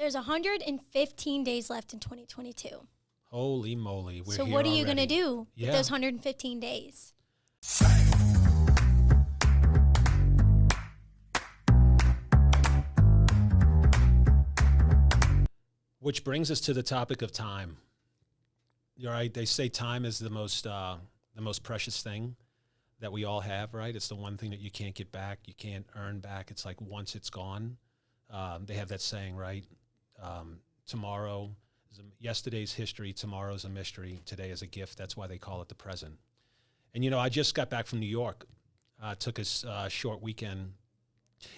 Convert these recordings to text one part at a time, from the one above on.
There's 115 days left in 2022. Holy moly. So what are you going to do with those 115 days? Which brings us to the topic of time. You're right. They say time is the most precious thing that we all have, right? It's the one thing that you can't get back. You can't earn back. It's like once it's gone. They have that saying, right? Tomorrow, yesterday's history, tomorrow's a mystery, today is a gift. That's why they call it the present. And, I just got back from New York, took a short weekend.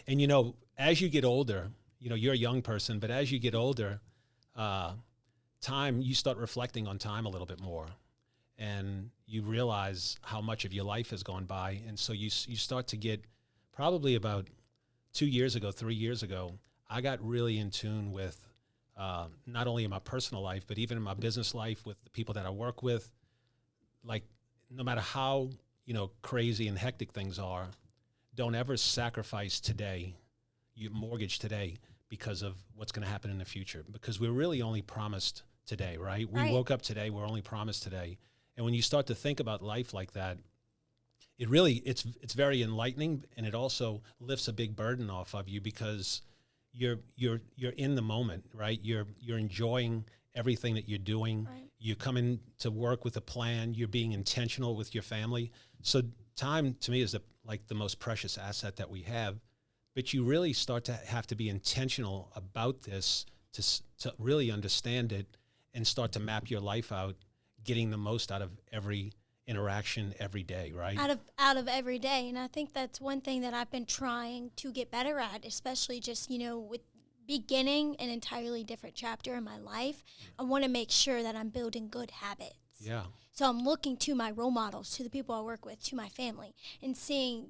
And, as you get older, you're a young person, but as you get older, you start reflecting on time a little bit more. And you realize how much of your life has gone by. And so you start to get, probably about 3 years ago, I got really in tune with not only in my personal life, but even in my business life with the people that I work with. Like, no matter how, crazy and hectic things are, don't ever sacrifice today, your mortgage today, because of what's going to happen in the future. Because we're really only promised today, right? We woke up today, we're only promised today. And when you start to think about life like that, it's very enlightening, and it also lifts a big burden off of you because you're in the moment, right? You're enjoying everything that you're doing. Right. You come in to work with a plan. You're being intentional with your family. So time to me is the most precious asset that we have. But you really start to have to be intentional about this to really understand it and start to map your life out, getting the most out of every interaction every day, right? Out of every day. And I think that's one thing that I've been trying to get better at, especially just, with beginning an entirely different chapter in my life. I want to make sure that I'm building good habits. Yeah. So I'm looking to my role models, to the people I work with, to my family, and seeing,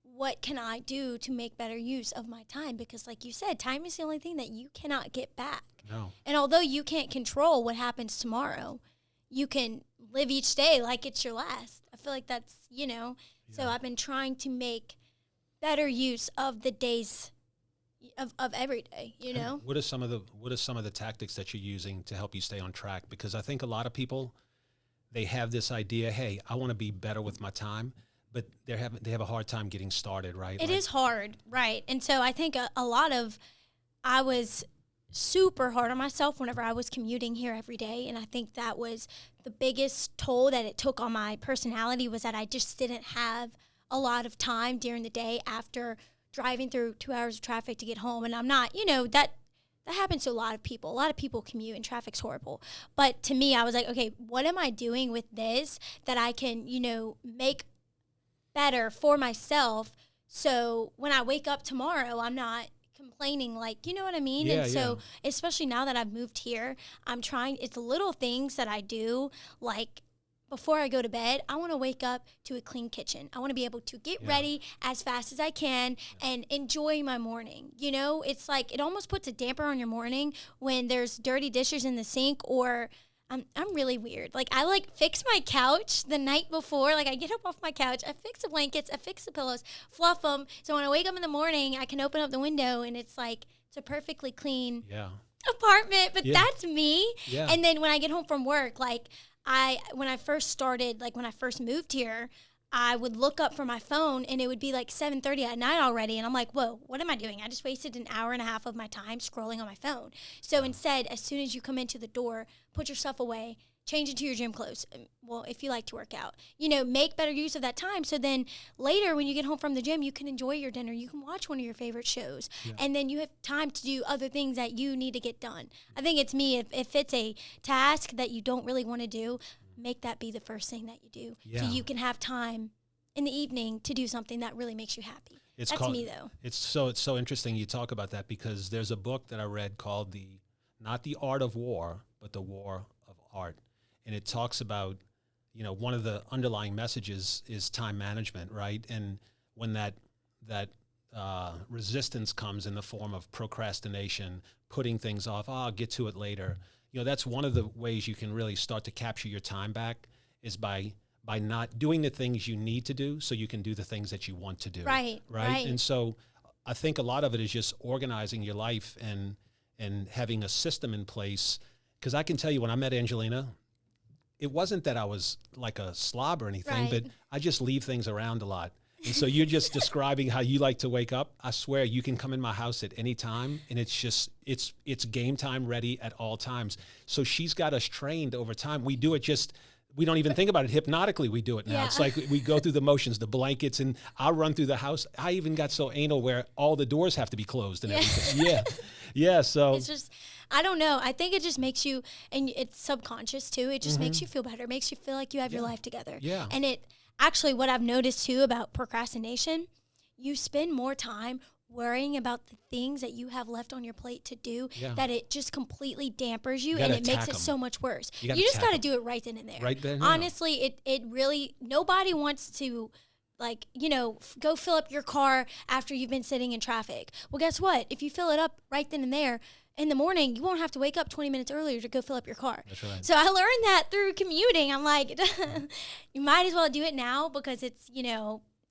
what can I do to make better use of my time? Because like you said, time is the only thing that you cannot get back. No. And although you can't control what happens tomorrow, you can live each day like it's your last. I feel like that's, So I've been trying to make better use of the days of every day, And what are some of the tactics that you're using to help you stay on track? Because I think a lot of people, they have this idea, hey, I want to be better with my time, but they have a hard time getting started, right? It is hard, right? And so I think I was super hard on myself whenever I was commuting here every day, and I think that was the biggest toll that it took on my personality, was that I just didn't have a lot of time during the day after driving through 2 hours of traffic to get home. And I'm not, that happens to a lot of people. A lot of people commute and traffic's horrible. But to me, I was like, okay, what am I doing with this that I can, make better for myself, so when I wake up tomorrow, I'm not complaining, like, you know what I mean? Yeah, and so, especially now that I've moved here, it's little things that I do, like, before I go to bed, I want to wake up to a clean kitchen. I want to be able to get ready as fast as I can and enjoy my morning. It's like, it almost puts a damper on your morning when there's dirty dishes in the sink, or I'm really weird. Like, I fix my couch the night before. Like, I get up off my couch, I fix the blankets, I fix the pillows, fluff them. So when I wake up in the morning, I can open up the window and it's a perfectly clean apartment. But that's me. Yeah. And then when I get home from work, when I first moved here, I would look up from my phone and it would be 7:30 at night already. And I'm like, whoa, what am I doing? I just wasted an hour and a half of my time scrolling on my phone. So instead, as soon as you come into the door, put your stuff away, change into your gym clothes. Well, if you like to work out, make better use of that time. So then later when you get home from the gym, you can enjoy your dinner. You can watch one of your favorite shows. Yeah. And then you have time to do other things that you need to get done. I think it's me. If it's a task that you don't really want to do, make that be the first thing that you do. Yeah. So you can have time in the evening to do something that really makes you happy. That's me, though. It's so interesting you talk about that, because there's a book that I read called not the Art of War, but the War of Art. And it talks about, one of the underlying messages is time management, right? And when that resistance comes in the form of procrastination, putting things off, I'll get to it later. That's one of the ways you can really start to capture your time back, is by not doing the things you need to do so you can do the things that you want to do. Right. And so I think a lot of it is just organizing your life and and having a system in place. Because I can tell you, when I met Angelina, it wasn't that I was like a slob or anything, Right. but I just leave things around a lot. And so you're just describing how you like to wake up. I swear you can come in my house at any time, and it's just, it's game time ready at all times. So she's got us trained over time. We do it just, we don't even think about it. Hypnotically, we do it now. Yeah. It's like we go through the motions, the blankets, and I'll run through the house. I even got so anal where all the doors have to be closed and everything. Yeah. Yeah. So It's just, I don't know. I think it just makes you, and it's subconscious too. It just makes you feel better. It makes you feel like you have your life together. Yeah. And it actually, what I've noticed too about procrastination, you spend more time worrying about the things that you have left on your plate to do, Yeah. that it just completely dampers you, and gotta it makes attack it 'em. so much worse. You gotta You just attack got to 'em. do it right then and there. Right then and there. Honestly, it really, nobody wants to, like, go fill up your car after you've been sitting in traffic. Well, guess what? If you fill it up right then and there in the morning, you won't have to wake up 20 minutes earlier to go fill up your car. That's right. So I learned that through commuting. I'm like, you might as well do it now, because it's,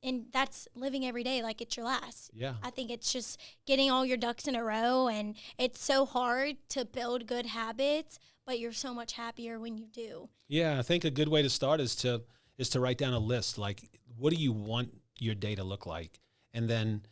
and that's living every day like it's your last. Yeah. I think it's just getting all your ducks in a row, and it's so hard to build good habits, but you're so much happier when you do. Yeah, I think a good way to start is to write down a list. Like, what do you want your day to look like? And then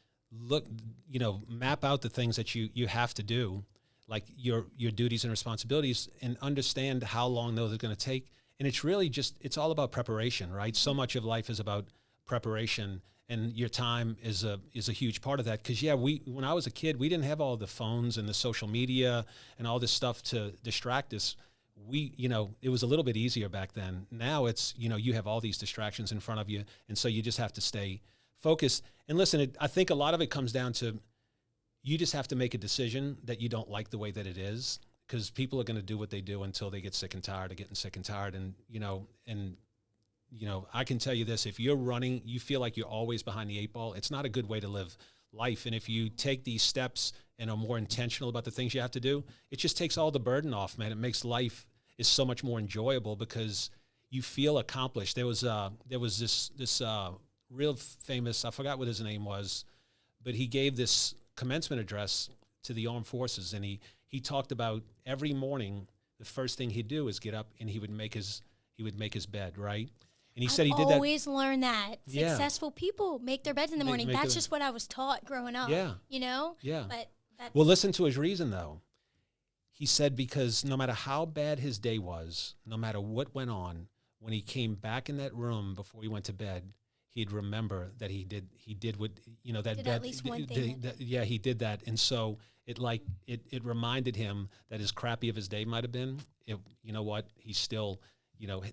map out the things that you have to do, like your duties and responsibilities, and understand how long those are going to take. And it's really just, it's all about preparation, right? So much of life is about preparation, and your time is a huge part of that. Because when I was a kid, we didn't have all the phones and the social media and all this stuff to distract us. It was a little bit easier back then. Now it's, you have all these distractions in front of you, and so you just have to stay focused. And listen, I think a lot of it comes down to, you just have to make a decision that you don't like the way that it is, because people are going to do what they do until they get sick and tired of getting sick and tired. And I can tell you this: if you're running, you feel like you're always behind the eight ball. It's not a good way to live life. And if you take these steps and are more intentional about the things you have to do, it just takes all the burden off, man. It makes life is so much more enjoyable, because you feel accomplished. There was this real famous, I forgot what his name was, but he gave this commencement address to the armed forces, and he talked about every morning the first thing he'd do is get up and he would make his bed, right? And he said he did that. Always learn that. Yeah. Successful people make their beds in the morning. make That's it- just what I was taught growing up. Yeah. Yeah. But that's, Well, listen to his reason, though. He said because no matter how bad his day was, no matter what went on, when he came back in that room before he went to bed, he'd remember that he did what, that Did bed. at least one thing He did that. And so it reminded him that as crappy of his day might have been, you know what, he still,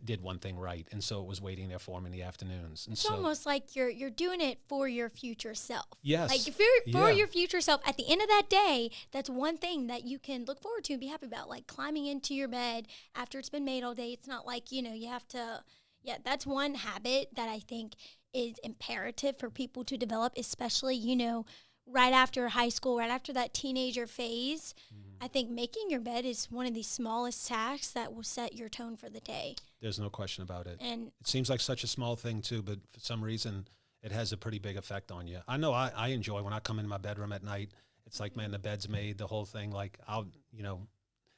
did one thing right. And so it was waiting there for him in the afternoons. And it's so almost like you're doing it for your future self. Yes. Like if you're for Yeah. your future self, at the end of that day, that's one thing that you can look forward to and be happy about. Like climbing into your bed after it's been made all day. It's not like, you have to, that's one habit that I think is imperative for people to develop, especially, right after high school, right after that teenager phase. I think making your bed is one of the smallest tasks that will set your tone for the day. There's no question about it. And It seems like such a small thing too, but for some reason it has a pretty big effect on you. I know I enjoy when I come in my bedroom at night. It's like, man, the bed's made, the whole thing. Like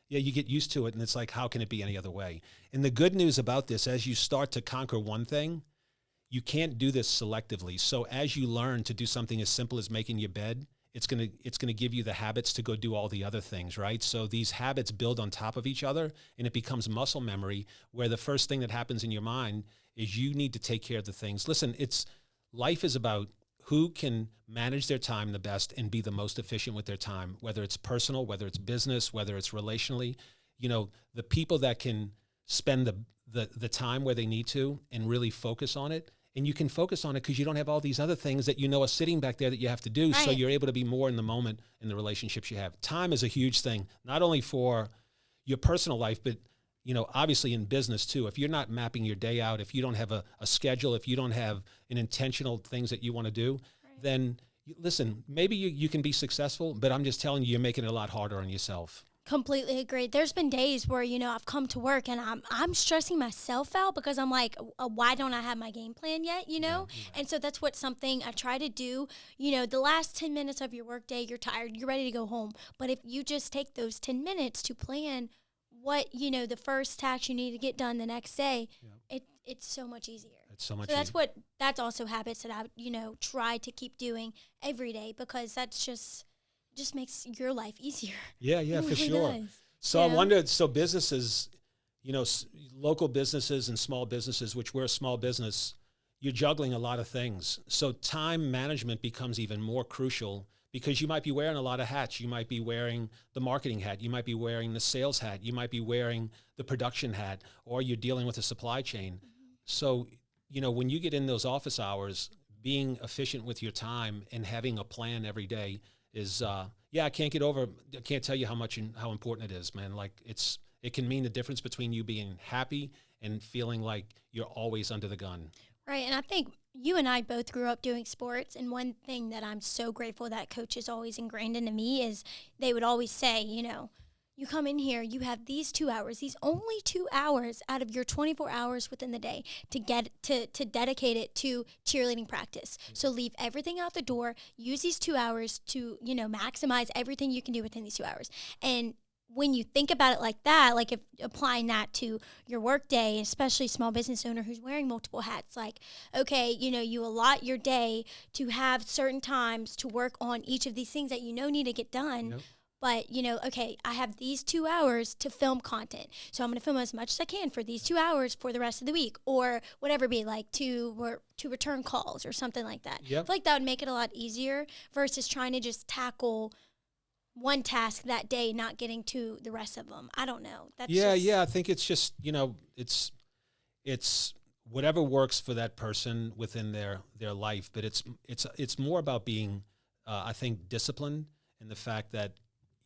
you get used to it, and it's like, how can it be any other way? And the good news about this, as you start to conquer one thing, you can't do this selectively. So as you learn to do something as simple as making your bed, it's gonna give you the habits to go do all the other things, right? So these habits build on top of each other, and it becomes muscle memory, where the first thing that happens in your mind is you need to take care of the things. Listen, life is about who can manage their time the best and be the most efficient with their time, whether it's personal, whether it's business, whether it's relationally. The people that can spend the time where they need to and really focus on it. And you can focus on it because you don't have all these other things that are sitting back there that you have to do. So Right. you're able to be more in the moment in the relationships you have. Time is a huge thing, not only for your personal life, but obviously in business too. If you're not mapping your day out, if you don't have a schedule, if you don't have an intentional things that you want to do, then listen, maybe you can be successful, but I'm just telling you, you're making it a lot harder on yourself. Completely agree. There's been days where, I've come to work and I'm stressing myself out because I'm like, why don't I have my game plan yet, Yeah, yeah. And so that's what something I try to do. The last 10 minutes of your workday, you're tired, you're ready to go home. But if you just take those 10 minutes to plan what, the first task you need to get done the next day, it's so much easier. It's so much So easier. that's also habits that I, try to keep doing every day because that's just makes your life easier. Yeah, yeah, It for really sure. does. So I wondered, so businesses, local businesses and small businesses, which we're a small business, you're juggling a lot of things. So time management becomes even more crucial because you might be wearing a lot of hats. You might be wearing the marketing hat. You might be wearing the sales hat. You might be wearing the production hat, or you're dealing with a supply chain. So, when you get in those office hours, being efficient with your time and having a plan every day is, I can't tell you how important it is, man. Like it can mean the difference between you being happy and feeling like you're always under the gun. Right. And I think you and I both grew up doing sports. And one thing that I'm so grateful that coaches always ingrained into me is they would always say, you come in here, you have these 2 hours, these only 2 hours out of your 24 hours within the day to get to dedicate it to cheerleading practice. So leave everything out the door, use these 2 hours to, maximize everything you can do within these 2 hours. And when you think about it like that, like if applying that to your work day, especially small business owner who's wearing multiple hats, like, okay, you allot your day to have certain times to work on each of these things that need to get done. Yep. But, okay, I have these 2 hours to film content. So I'm going to film as much as I can for these 2 hours for the rest of the week or whatever it be, like to return calls or something like that. Yep. I feel like that would make it a lot easier versus trying to just tackle one task that day, not getting to the rest of them. I don't know. I think it's just, it's whatever works for that person within their life. But it's more about being, I think, disciplined in the fact that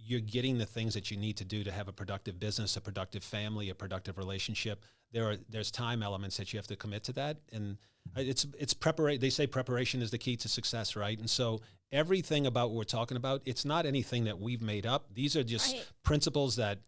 you're getting the things that you need to do to have a productive business, a productive family, a productive relationship. There's time elements that you have to commit to that. And it's preparation. They say preparation is the key to success, right? And so everything about what we're talking about, it's not anything that we've made up. These are just principles that,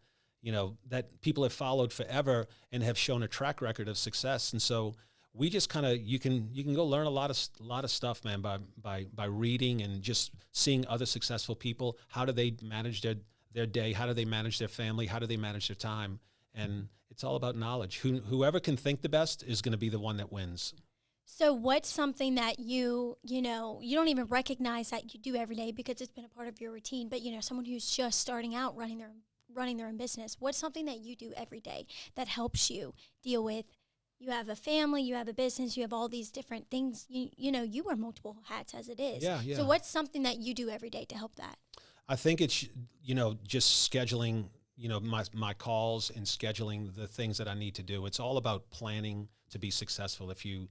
that people have followed forever and have shown a track record of success. And so we just kind of, you can go learn a lot of stuff, man, by reading and just seeing other successful people. How do they manage their day? How do they manage their family? How do they manage their time? And it's all about knowledge. Whoever can think the best is going to be the one that wins. So what's something that you don't even recognize that you do every day because it's been a part of your routine, but someone who's just starting out running their own business, what's something that you do every day that helps you deal with, you have a family, you have a business, you have all these different things, you wear multiple hats as it is. Yeah, yeah. So what's something that you do every day to help that? I think it's, just scheduling, my calls and scheduling the things that I need to do. It's all about planning to be successful. If you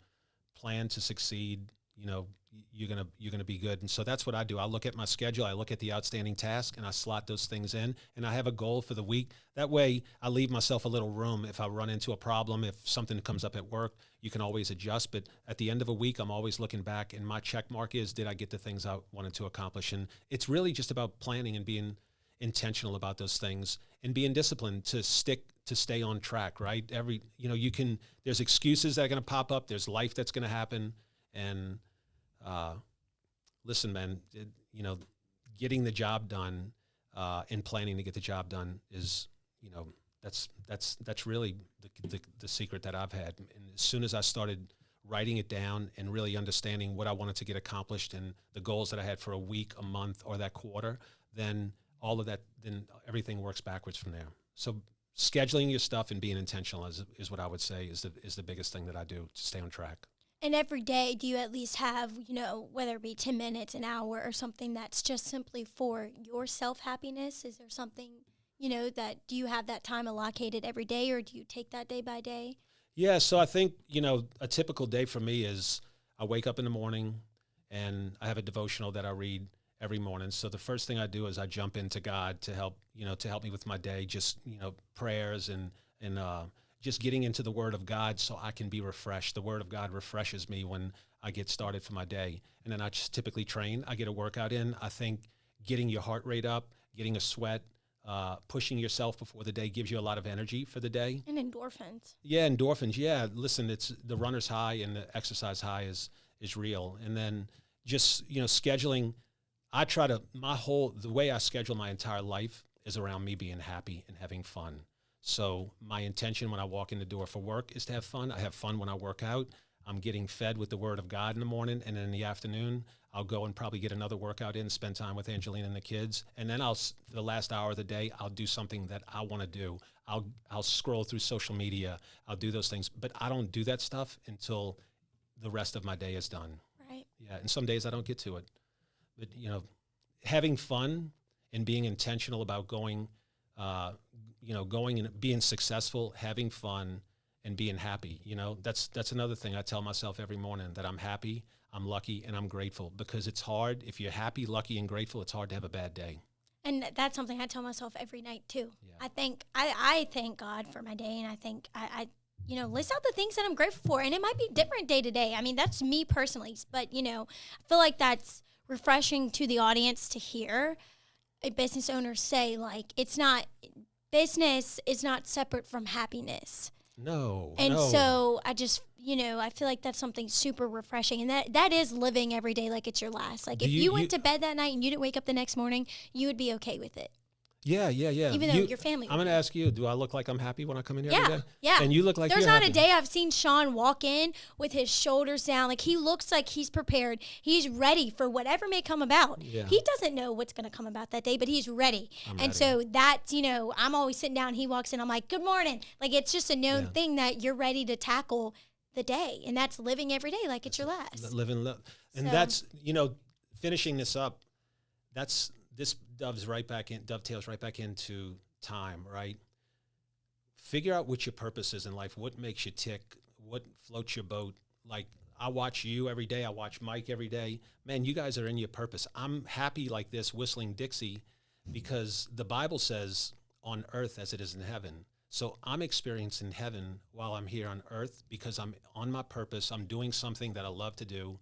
plan to succeed, you're gonna be good. And so that's what I do. I look at my schedule, I look at the outstanding task, and I slot those things in. And I have a goal for the week. That way, I leave myself a little room. If I run into a problem, if something comes up at work, you can always adjust. But at the end of a week, I'm always looking back, and my check mark is, did I get the things I wanted to accomplish? And it's really just about planning and being intentional about those things and being disciplined to stay on track, right? There's excuses that are going to pop up. There's life that's going to happen. And listen, man, getting the job done and planning to get the job done is, that's really the secret that I've had. And as soon as I started writing it down and really understanding what I wanted to get accomplished and the goals that I had for a week, a month, or that quarter, then then everything works backwards from there. So scheduling your stuff and being intentional is what I would say is the biggest thing that I do to stay on track. And every day, do you at least have, whether it be 10 minutes, an hour, or something that's just simply for your self-happiness? Is there something, do you have that time allocated every day, or do you take that day by day? Yeah, so I think, a typical day for me is I wake up in the morning and I have a devotional that I read every morning. So the first thing I do is I jump into God to help me with my day, just, prayers and just getting into the Word of God so I can be refreshed. The Word of God refreshes me when I get started for my day. And then I just typically train. I get a workout in. I think getting your heart rate up, getting a sweat, pushing yourself before the day gives you a lot of energy for the day. And endorphins. Yeah, endorphins. Yeah, listen, it's the runner's high and the exercise high is real. And then just, scheduling. I try to, the way I schedule my entire life is around me being happy and having fun. So my intention when I walk in the door for work is to have fun. I have fun when I work out. I'm getting fed with the word of God in the morning, and then in the afternoon, I'll go and probably get another workout in, spend time with Angelina and the kids, and then for the last hour of the day, I'll do something that I want to do. I'll scroll through social media. I'll do those things, but I don't do that stuff until the rest of my day is done. Right. Yeah, and some days I don't get to it. But, having fun and being intentional about going and being successful, having fun, and being happy. That's another thing I tell myself every morning, that I'm happy, I'm lucky, and I'm grateful, because it's hard. If you're happy, lucky, and grateful, it's hard to have a bad day. And that's something I tell myself every night too. Yeah. I thank God for my day, and I think I list out the things that I'm grateful for, and it might be different day to day. I mean, that's me personally, but I feel like that's refreshing to the audience to hear a business owner say, like, business is not separate from happiness. No. And so I just, I feel like that's something super refreshing. And that is living every day like it's your last. Like, if you went to bed that night and you didn't wake up the next morning, you would be okay with it. Yeah. Even though your family I'm going to ask you, do I look like I'm happy when I come in here every day? Yeah. And you look like There's you're not happy. a day I've seen Shawn walk in with his shoulders down. Like, he looks like he's prepared. He's ready for whatever may come about. Yeah. He doesn't know what's going to come about that day, but he's ready. And so that's, I'm always sitting down. He walks in. I'm like, good morning. Like, it's just a known thing that you're ready to tackle the day. And that's living every day like it's your last. And that's, finishing this up, this dovetails right back into time, right? Figure out what your purpose is in life, what makes you tick, what floats your boat. Like, I watch you every day. I watch Mike every day. Man, you guys are in your purpose. I'm happy like this, whistling Dixie, because the Bible says on earth as it is in heaven. So I'm experiencing heaven while I'm here on earth because I'm on my purpose. I'm doing something that I love to do.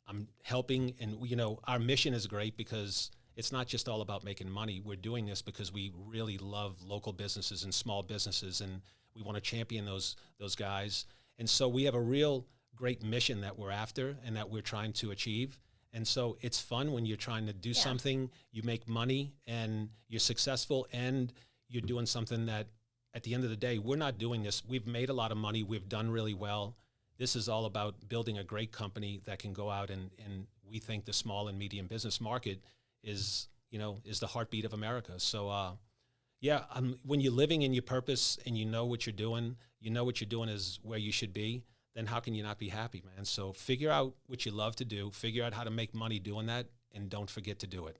I'm helping, and our mission is great because it's not just all about making money. We're doing this because we really love local businesses and small businesses, and we want to champion those guys. And so we have a real great mission that we're after and that we're trying to achieve. And so it's fun when you're trying to do something, you make money, and you're successful, and you're doing something that at the end of the day, we're not doing this. We've made a lot of money. We've done really well. This is all about building a great company that can go out and we think the small and medium business market is the heartbeat of America. So, when you're living in your purpose and you know what you're doing is where you should be, then how can you not be happy, man? So figure out what you love to do, figure out how to make money doing that, and don't forget to do it.